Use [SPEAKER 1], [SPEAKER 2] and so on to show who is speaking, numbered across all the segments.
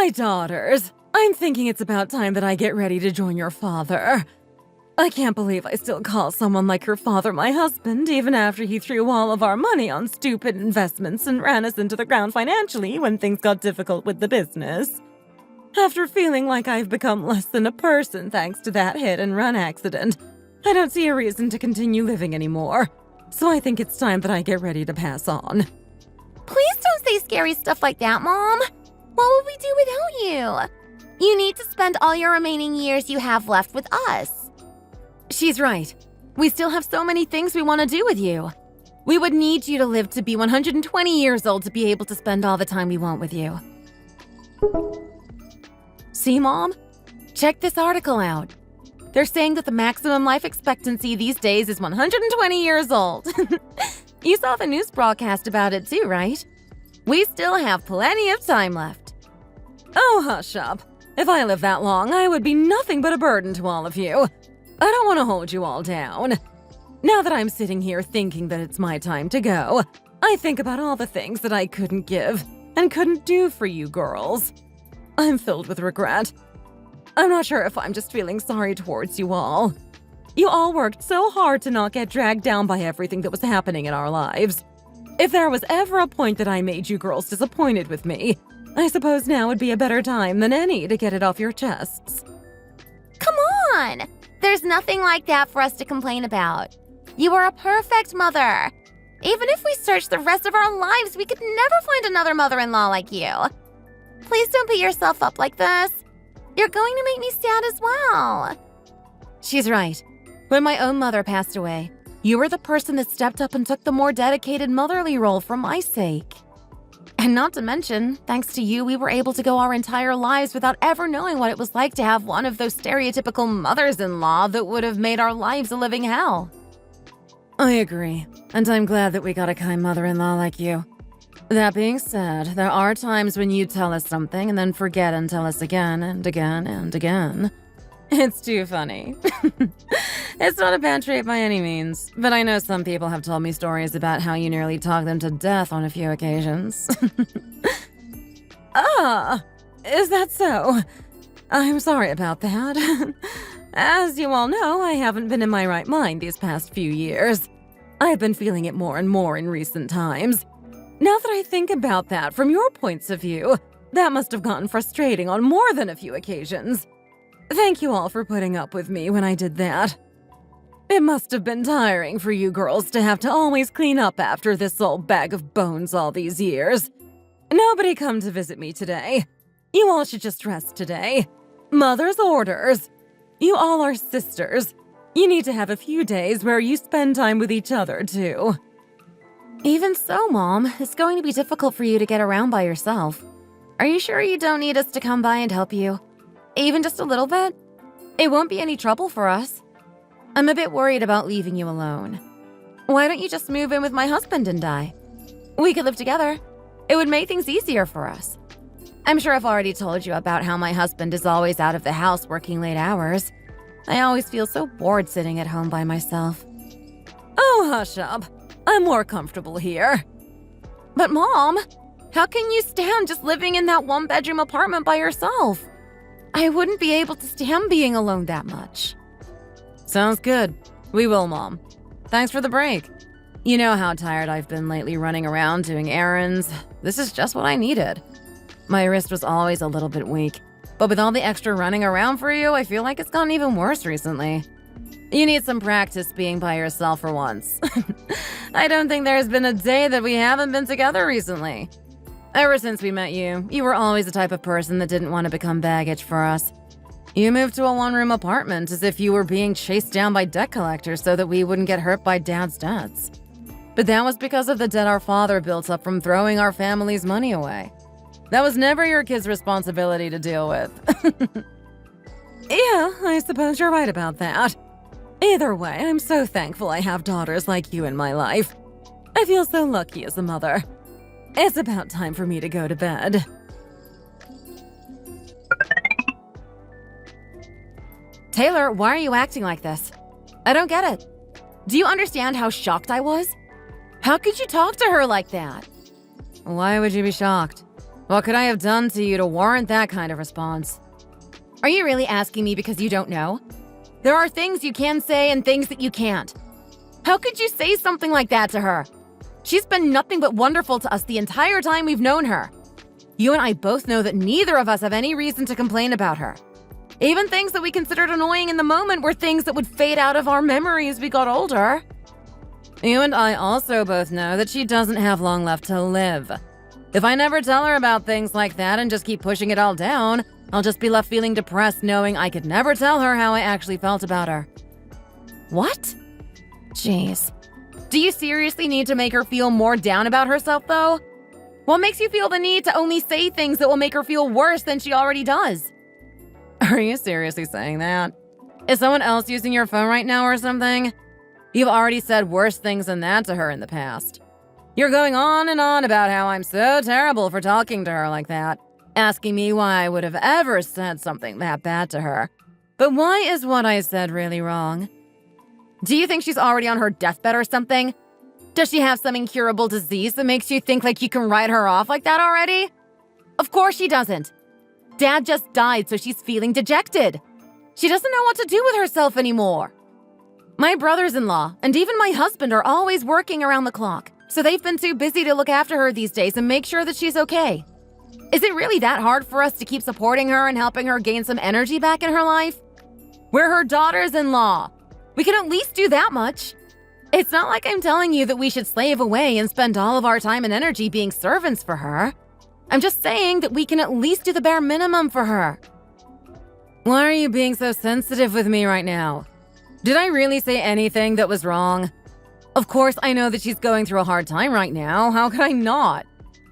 [SPEAKER 1] My daughters, I'm thinking it's about time that I get ready to join your father. I can't believe I still call someone like your father my husband, even after he threw all of our money on stupid investments and ran us into the ground financially when things got difficult with the business. After feeling like I've become less than a person thanks to that hit-and-run accident, I don't see a reason to continue living anymore. So I think it's time that I get ready to pass on.
[SPEAKER 2] Please don't say scary stuff like that, Mom. What would we do without you? You need to spend all your remaining years you have left with us.
[SPEAKER 1] She's right. We still have so many things we want to do with you. We would need you to live to be 120 years old to be able to spend all the time we want with you. See, Mom? Check this article out. They're saying that the maximum life expectancy these days is 120 years old. You saw the news broadcast about it too, right? We still have plenty of time left. Oh, hush up. If I lived that long, I would be nothing but a burden to all of you. I don't want to hold you all down. Now that I'm sitting here thinking that it's my time to go, I think about all the things that I couldn't give and couldn't do for you girls. I'm filled with regret. I'm not sure if I'm just feeling sorry towards you all. You all worked so hard to not get dragged down by everything that was happening in our lives. If there was ever a point that I made you girls disappointed with me, I suppose now would be a better time than any to get it off your chests.
[SPEAKER 2] Come on! There's nothing like that for us to complain about. You are a perfect mother. Even if we searched the rest of our lives, we could never find another mother-in-law like you. Please don't beat yourself up like this. You're going to make me sad as well.
[SPEAKER 1] She's right. When my own mother passed away, you were the person that stepped up and took the more dedicated motherly role for my sake. And not to mention, thanks to you, we were able to go our entire lives without ever knowing what it was like to have one of those stereotypical mothers-in-law that would have made our lives a living hell. I agree, and I'm glad that we got a kind mother-in-law like you. That being said, there are times when you tell us something and then forget and tell us again and again and again. It's too funny. It's not a bad trait by any means, but I know some people have told me stories about how you nearly talk them to death on a few occasions. Ah, is that so? I'm sorry about that. As you all know, I haven't been in my right mind these past few years. I've been feeling it more and more in recent times. Now that I think about that from your points of view, that must have gotten frustrating on more than a few occasions. Thank you all for putting up with me when I did that. It must have been tiring for you girls to have to always clean up after this old bag of bones all these years. Nobody come to visit me today. You all should just rest today. Mother's orders. You all are sisters. You need to have a few days where you spend time with each other, too. Even so, Mom, it's going to be difficult for you to get around by yourself. Are you sure you don't need us to come by and help you? Even just a little bit? It won't be any trouble for us. I'm a bit worried about leaving you alone. Why don't you just move in with my husband and I? We could live together. It would make things easier for us. I'm sure I've already told you about how my husband is always out of the house working late hours. I always feel so bored sitting at home by myself. Oh, hush up. I'm more comfortable here. But Mom, how can you stand just living in that one-bedroom apartment by yourself? I wouldn't be able to stand being alone that much. Sounds good. We will, Mom. Thanks for the break. You know how tired I've been lately running around doing errands. This is just what I needed. My wrist was always a little bit weak, but with all the extra running around for you, I feel like it's gotten even worse recently. You need some practice being by yourself for once. I don't think there's been a day that we haven't been together recently. Ever since we met you, you were always the type of person that didn't want to become baggage for us. You moved to a one-room apartment as if you were being chased down by debt collectors so that we wouldn't get hurt by Dad's debts. But that was because of the debt our father built up from throwing our family's money away. That was never your kid's responsibility to deal with. Yeah, I suppose you're right about that. Either way, I'm so thankful I have daughters like you in my life. I feel so lucky as a mother. It's about time for me to go to bed. Taylor, why are you acting like this? I don't get it. Do you understand how shocked I was? How could you talk to her like that? Why would you be shocked? What could I have done to you to warrant that kind of response? Are you really asking me because you don't know? There are things you can say and things that you can't. How could you say something like that to her? She's been nothing but wonderful to us the entire time we've known her. You and I both know that neither of us have any reason to complain about her. Even things that we considered annoying in the moment were things that would fade out of our memory as we got older. You and I also both know that she doesn't have long left to live. If I never tell her about things like that and just keep pushing it all down, I'll just be left feeling depressed knowing I could never tell her how I actually felt about her. What? Jeez. Do you seriously need to make her feel more down about herself, though? What makes you feel the need to only say things that will make her feel worse than she already does? Are you seriously saying that? Is someone else using your phone right now or something? You've already said worse things than that to her in the past. You're going on and on about how I'm so terrible for talking to her like that, asking me why I would have ever said something that bad to her. But why is what I said really wrong? Do you think she's already on her deathbed or something? Does she have some incurable disease that makes you think like you can write her off like that already? Of course she doesn't. Dad just died, so she's feeling dejected. She doesn't know what to do with herself anymore. My brothers-in-law and even my husband are always working around the clock, so they've been too busy to look after her these days and make sure that she's okay. Is it really that hard for us to keep supporting her and helping her gain some energy back in her life? We're her daughters-in-law. We can at least do that much. It's not like I'm telling you that we should slave away and spend all of our time and energy being servants for her. I'm just saying that we can at least do the bare minimum for her. Why are you being so sensitive with me right now? Did I really say anything that was wrong? Of course, I know that she's going through a hard time right now. How could I not?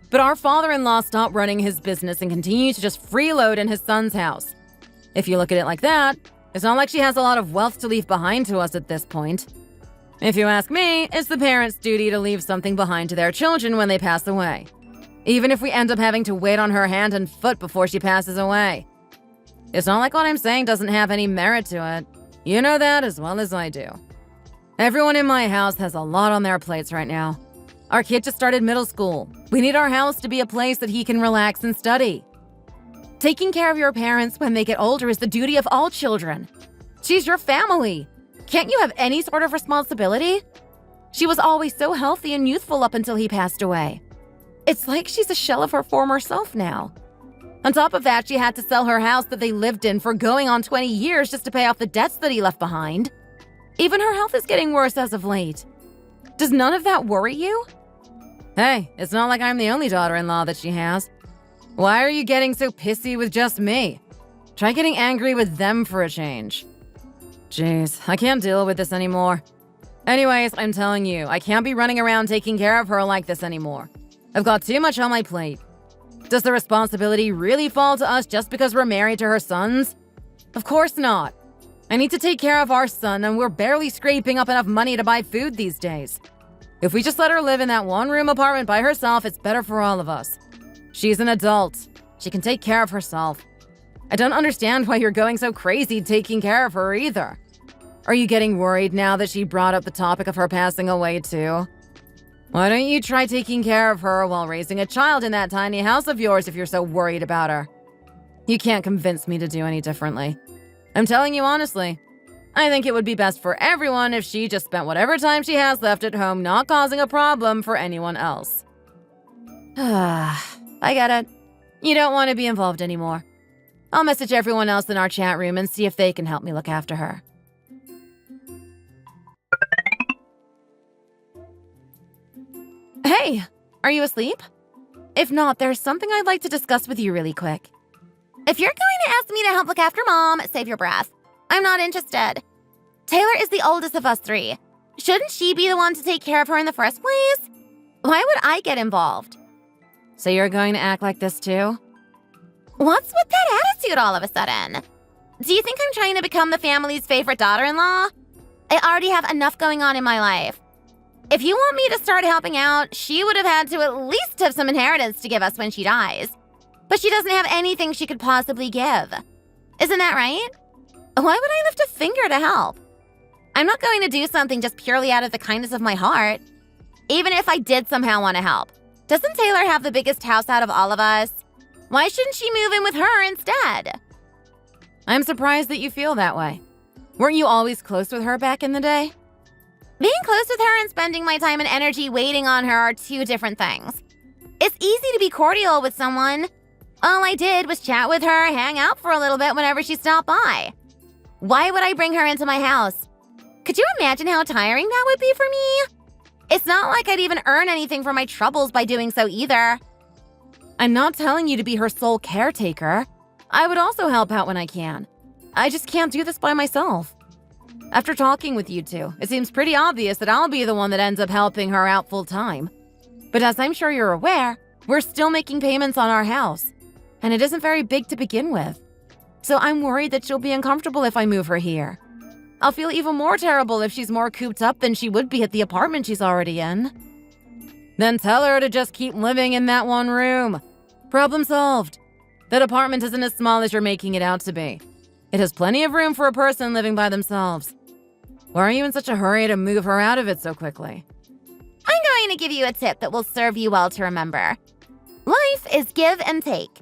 [SPEAKER 1] But our father-in-law stopped running his business and continued to just freeload in his son's house. If you look at it like that, it's not like she has a lot of wealth to leave behind to us at this point. If you ask me, it's the parents' duty to leave something behind to their children when they pass away. Even if we end up having to wait on her hand and foot before she passes away. It's not like what I'm saying doesn't have any merit to it. You know that as well as I do. Everyone in my house has a lot on their plates right now. Our kid just started middle school. We need our house to be a place that he can relax and study. Taking care of your parents when they get older is the duty of all children. She's your family. Can't you have any sort of responsibility? She was always so healthy and youthful up until he passed away. It's like she's a shell of her former self now. On top of that, she had to sell her house that they lived in for going on 20 years just to pay off the debts that he left behind. Even her health is getting worse as of late. Does none of that worry you? Hey, it's not like I'm the only daughter-in-law that she has. Why are you getting so pissy with just me? Try getting angry with them for a change. Jeez, I can't deal with this anymore. Anyways, I'm telling you, I can't be running around taking care of her like this anymore. I've got too much on my plate. Does the responsibility really fall to us just because we're married to her sons? Of course not. I need to take care of our son, and we're barely scraping up enough money to buy food these days. If we just let her live in that one-room apartment by herself, it's better for all of us. She's an adult. She can take care of herself. I don't understand why you're going so crazy taking care of her either. Are you getting worried now that she brought up the topic of her passing away too? Why don't you try taking care of her while raising a child in that tiny house of yours if you're so worried about her? You can't convince me to do any differently. I'm telling you honestly, I think it would be best for everyone if she just spent whatever time she has left at home not causing a problem for anyone else. I get it. You don't want to be involved anymore. I'll message everyone else in our chat room and see if they can help me look after her. Hey, are you asleep? If not, there's something I'd like to discuss with you really quick.
[SPEAKER 2] If you're going to ask me to help look after Mom, save your breath. I'm not interested. Taylor is the oldest of us three. Shouldn't she be the one to take care of her in the first place? Why would I get involved?
[SPEAKER 1] So you're going to act like this too?
[SPEAKER 2] What's with that attitude all of a sudden? Do you think I'm trying to become the family's favorite daughter-in-law? I already have enough going on in my life. If you want me to start helping out, she would have had to at least have some inheritance to give us when she dies. But she doesn't have anything she could possibly give. Isn't that right? Why would I lift a finger to help? I'm not going to do something just purely out of the kindness of my heart. Even if I did somehow want to help. Doesn't Taylor have the biggest house out of all of us? Why shouldn't she move in with her instead?
[SPEAKER 1] I'm surprised that you feel that way. Weren't you always close with her back in the day?
[SPEAKER 2] Being close with her and spending my time and energy waiting on her are two different things. It's easy to be cordial with someone. All I did was chat with her, hang out for a little bit whenever she stopped by. Why would I bring her into my house? Could you imagine how tiring that would be for me? It's not like I'd even earn anything for my troubles by doing so either.
[SPEAKER 1] I'm not telling you to be her sole caretaker. I would also help out when I can. I just can't do this by myself. After talking with you two, it seems pretty obvious that I'll be the one that ends up helping her out full time. But as I'm sure you're aware, we're still making payments on our house, and it isn't very big to begin with. So I'm worried that she'll be uncomfortable if I move her here. I'll feel even more terrible if she's more cooped up than she would be at the apartment she's already in. Then tell her to just keep living in that one room. Problem solved. That apartment isn't as small as you're making it out to be. It has plenty of room for a person living by themselves. Why are you in such a hurry to move her out of it so quickly?
[SPEAKER 2] I'm going to give you a tip that will serve you well to remember. Life is give and take.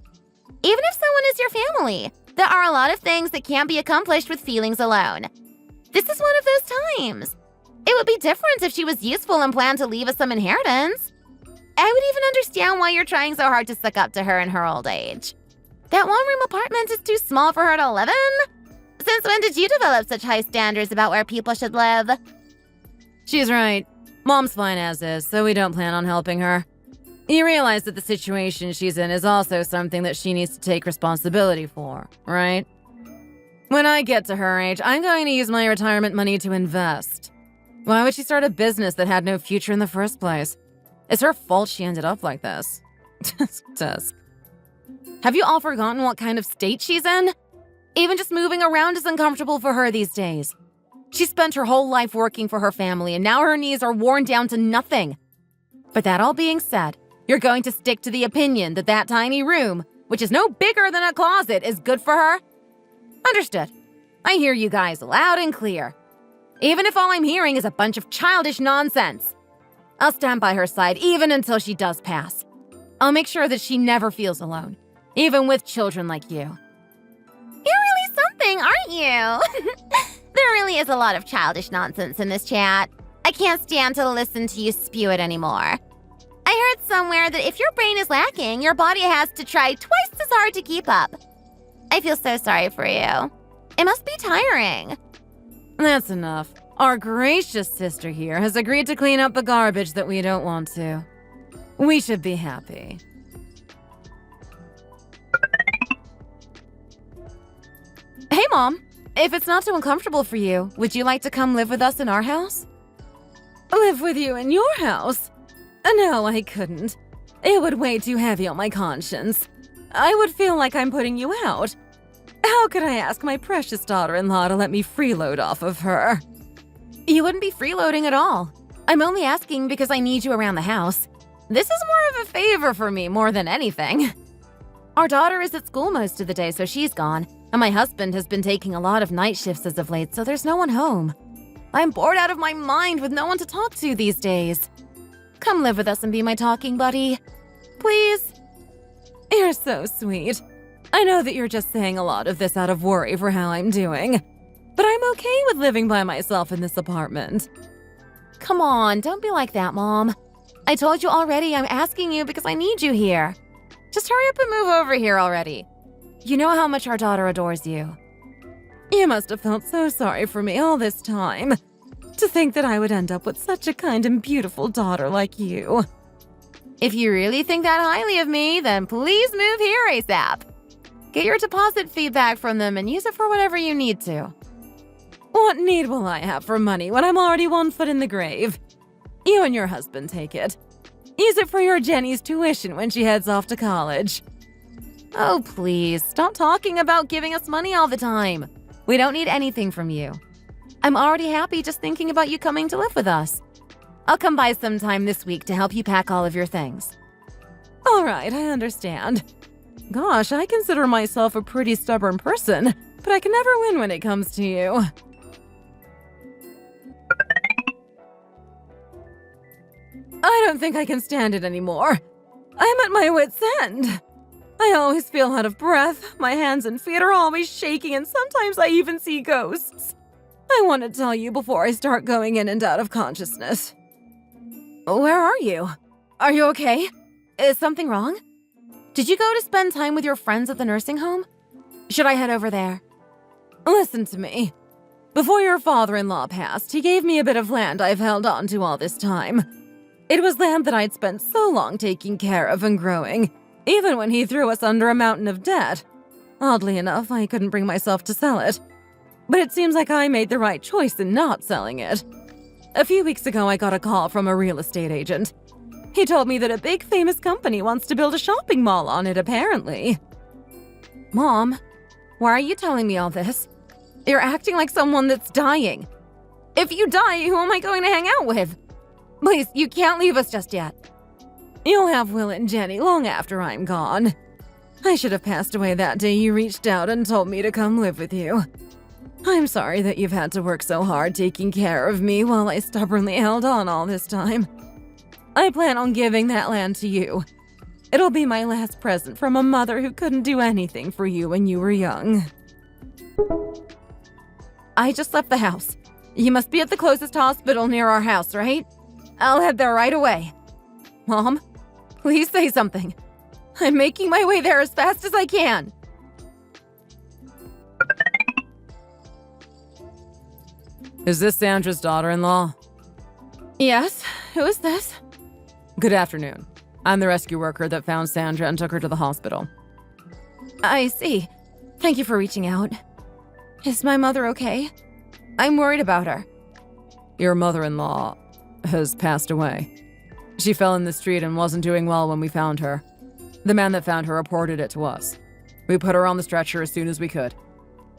[SPEAKER 2] Even if someone is your family, there are a lot of things that can't be accomplished with feelings alone. This is one of those times. It would be different if she was useful and planned to leave us some inheritance. I would even understand why you're trying so hard to suck up to her in her old age. That one-room apartment is too small for her to live in? Since when did you develop such high standards about where people should live?
[SPEAKER 1] She's right. Mom's fine as is, so we don't plan on helping her. You realize that the situation she's in is also something that she needs to take responsibility for, right? When I get to her age, I'm going to use my retirement money to invest. Why would she start a business that had no future in the first place? It's her fault she ended up like this. Tusk. Have you all forgotten what kind of state she's in? Even just moving around is uncomfortable for her these days. She spent her whole life working for her family, and now her knees are worn down to nothing. But that all being said, you're going to stick to the opinion that that tiny room, which is no bigger than a closet, is good for her? Understood. I hear you guys loud and clear. Even if all I'm hearing is a bunch of childish nonsense. I'll stand by her side even until she does pass. I'll make sure that she never feels alone, even with children like you.
[SPEAKER 2] You're really something, aren't you? There really is a lot of childish nonsense in this chat. I can't stand to listen to you spew it anymore. I heard somewhere that if your brain is lacking, your body has to try twice as hard to keep up. I feel so sorry for you. It must be tiring.
[SPEAKER 1] That's enough. Our gracious sister here has agreed to clean up the garbage that we don't want to. We should be happy. Hey, Mom. If it's not too uncomfortable for you, would you like to come live with us in our house? Live with you in your house? No, I couldn't. It would weigh too heavy on my conscience. I would feel like I'm putting you out. How could I ask my precious daughter-in-law to let me freeload off of her? You wouldn't be freeloading at all. I'm only asking because I need you around the house. This is more of a favor for me more than anything. Our daughter is at school most of the day, so she's gone, and my husband has been taking a lot of night shifts as of late, so there's no one home. I'm bored out of my mind with no one to talk to these days. Come live with us and be my talking buddy. Please? You're so sweet. I know that you're just saying a lot of this out of worry for how I'm doing, but I'm okay with living by myself in this apartment. Come on, don't be like that, Mom. I told you already I'm asking you because I need you here. Just hurry up and move over here already. You know how much our daughter adores you. You must have felt so sorry for me all this time. To think that I would end up with such a kind and beautiful daughter like you. If you really think that highly of me, then please move here ASAP. Get your deposit feedback from them and use it for whatever you need to. What need will I have for money when I'm already 1 foot in the grave? You and your husband take it. Use it for your Jenny's tuition when she heads off to college. Oh, please, stop talking about giving us money all the time. We don't need anything from you. I'm already happy just thinking about you coming to live with us. I'll come by sometime this week to help you pack all of your things. All right, I understand. Gosh, I consider myself a pretty stubborn person, but I can never win when it comes to you. I don't think I can stand it anymore. I'm at my wit's end. I always feel out of breath. My hands and feet are always shaking, and sometimes I even see ghosts. I want to tell you before I start going in and out of consciousness. Where are you? Are you okay? Is something wrong? Did you go to spend time with your friends at the nursing home? Should I head over there? Listen to me. Before your father-in-law passed, he gave me a bit of land I've held on to all this time. It was land that I'd spent so long taking care of and growing, even when he threw us under a mountain of debt. Oddly enough, I couldn't bring myself to sell it. But it seems like I made the right choice in not selling it. A few weeks ago, I got a call from a real estate agent. He told me that a big famous company wants to build a shopping mall on it, apparently. Mom, why are you telling me all this? You're acting like someone that's dying. If you die, who am I going to hang out with? Please, you can't leave us just yet. You'll have Will and Jenny long after I'm gone. I should have passed away that day you reached out and told me to come live with you. I'm sorry that you've had to work so hard taking care of me while I stubbornly held on all this time. I plan on giving that land to you. It'll be my last present from a mother who couldn't do anything for you when you were young. I just left the house. You must be at the closest hospital near our house, right? I'll head there right away. Mom, please say something. I'm making my way there as fast as I can. Is this Sandra's daughter-in-law? Yes. Who is this? Good afternoon. I'm the rescue worker that found Sandra and took her to the hospital. I see. Thank you for reaching out. Is my mother okay? I'm worried about her. Your mother-in-law has passed away. She fell in the street and wasn't doing well when we found her. The man that found her reported it to us. We put her on the stretcher as soon as we could.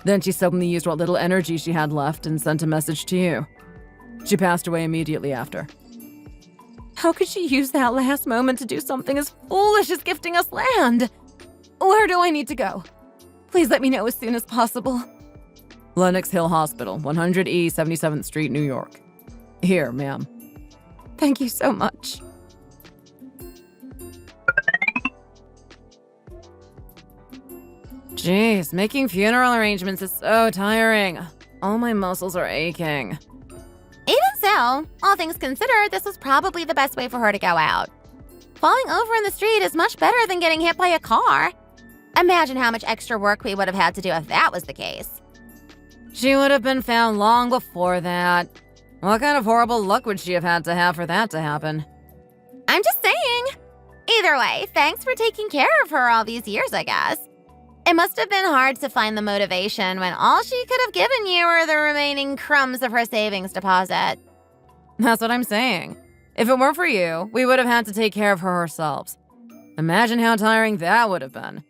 [SPEAKER 1] Then she suddenly used what little energy she had left and sent a message to you. She passed away immediately after. How could she use that last moment to do something as foolish as gifting us land? Where do I need to go? Please let me know as soon as possible. Lenox Hill Hospital, 100 E 77th Street, New York. Here, ma'am. Thank you so much. Jeez, making funeral arrangements is so tiring. All my muscles are aching.
[SPEAKER 2] Even so, all things considered, this was probably the best way for her to go out. Falling over in the street is much better than getting hit by a car. Imagine how much extra work we would have had to do if that was the case.
[SPEAKER 1] She would have been found long before that. What kind of horrible luck would she have had to have for that to happen?
[SPEAKER 2] I'm just saying. Either way, thanks for taking care of her all these years, I guess. It must have been hard to find the motivation when all she could have given you were the remaining crumbs of her savings deposit.
[SPEAKER 1] That's what I'm saying. If it weren't for you, we would have had to take care of her ourselves. Imagine how tiring that would have been.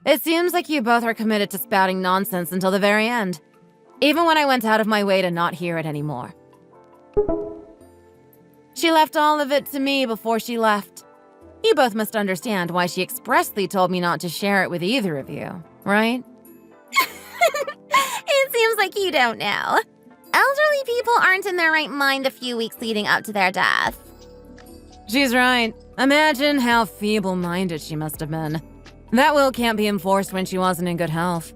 [SPEAKER 1] It seems like you both are committed to spouting nonsense until the very end, even when I went out of my way to not hear it anymore. She left all of it to me before she left. You both must understand why she expressly told me not to share it with either of you, right?
[SPEAKER 2] It seems like you don't know. Elderly people aren't in their right mind a few weeks leading up to their death.
[SPEAKER 1] She's right. Imagine how feeble-minded she must have been. That will can't be enforced when she wasn't in good health.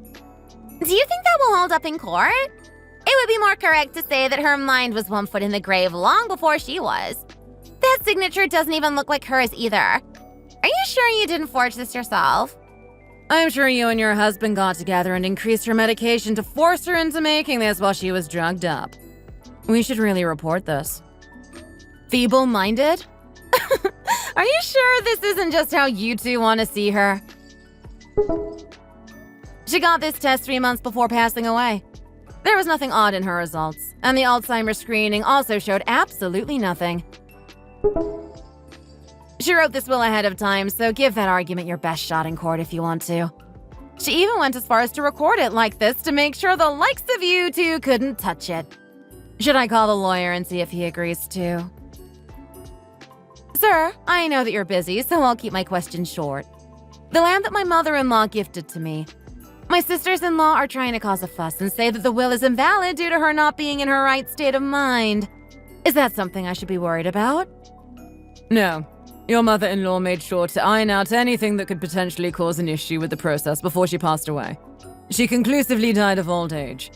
[SPEAKER 2] Do you think that will hold up in court? It would be more correct to say that her mind was 1 foot in the grave long before she was. That signature doesn't even look like hers either. Are you sure you didn't forge this yourself?
[SPEAKER 1] I'm sure you and your husband got together and increased her medication to force her into making this while she was drugged up. We should really report this. Feeble-minded? Are you sure this isn't just how you two want to see her? She got this test 3 months before passing away. There was nothing odd in her results, and the Alzheimer's screening also showed absolutely nothing. She wrote this will ahead of time, so give that argument your best shot in court if you want to. She even went as far as to record it like this to make sure the likes of you two couldn't touch it. Should I call the lawyer and see if he agrees too? Sir, I know that you're busy, so I'll keep my questions short. The land that my mother-in-law gifted to me. My sisters-in-law are trying to cause a fuss and say that the will is invalid due to her not being in her right state of mind. Is that something I should be worried about? No. Your mother-in-law made sure to iron out anything that could potentially cause an issue with the process before she passed away. She conclusively died of old age.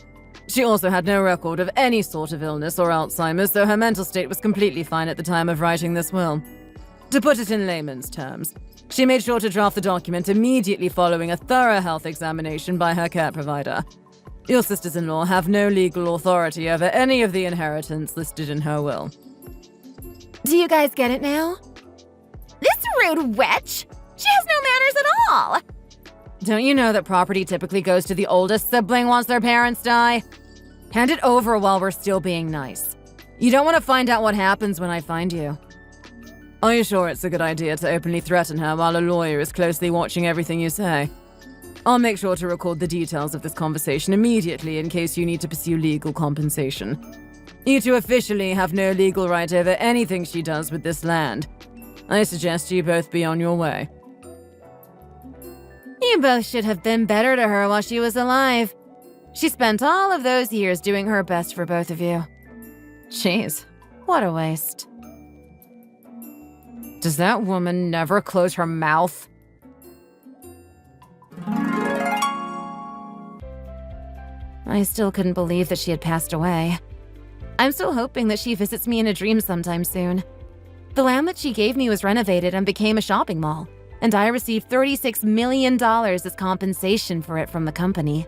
[SPEAKER 1] She also had no record of any sort of illness or Alzheimer's, so her mental state was completely fine at the time of writing this will. To put it in layman's terms, she made sure to draft the document immediately following a thorough health examination by her care provider. Your sisters-in-law have no legal authority over any of the inheritance listed in her will.
[SPEAKER 2] Do you guys get it now? This rude witch! She has no manners at all!
[SPEAKER 1] Don't you know that property typically goes to the oldest sibling once their parents die? Hand it over while we're still being nice. You don't want to find out what happens when I find you. Are you sure it's a good idea to openly threaten her while a lawyer is closely watching everything you say? I'll make sure to record the details of this conversation immediately in case you need to pursue legal compensation. You two officially have no legal right over anything she does with this land. I suggest you both be on your way. You both should have been better to her while she was alive. She spent all of those years doing her best for both of you. Jeez, what a waste. Does that woman never close her mouth? I still couldn't believe that she had passed away. I'm still hoping that she visits me in a dream sometime soon. The land that she gave me was renovated and became a shopping mall, and I received $36 million as compensation for it from the company.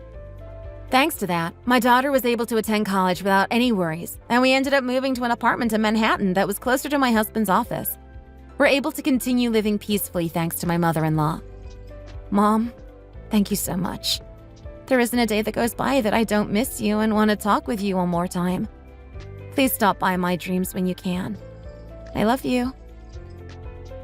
[SPEAKER 1] Thanks to that, my daughter was able to attend college without any worries, and we ended up moving to an apartment in Manhattan that was closer to my husband's office. We're able to continue living peacefully thanks to my mother-in-law. Mom, thank you so much. There isn't a day that goes by that I don't miss you and want to talk with you one more time. Please stop by my dreams when you can. I love you.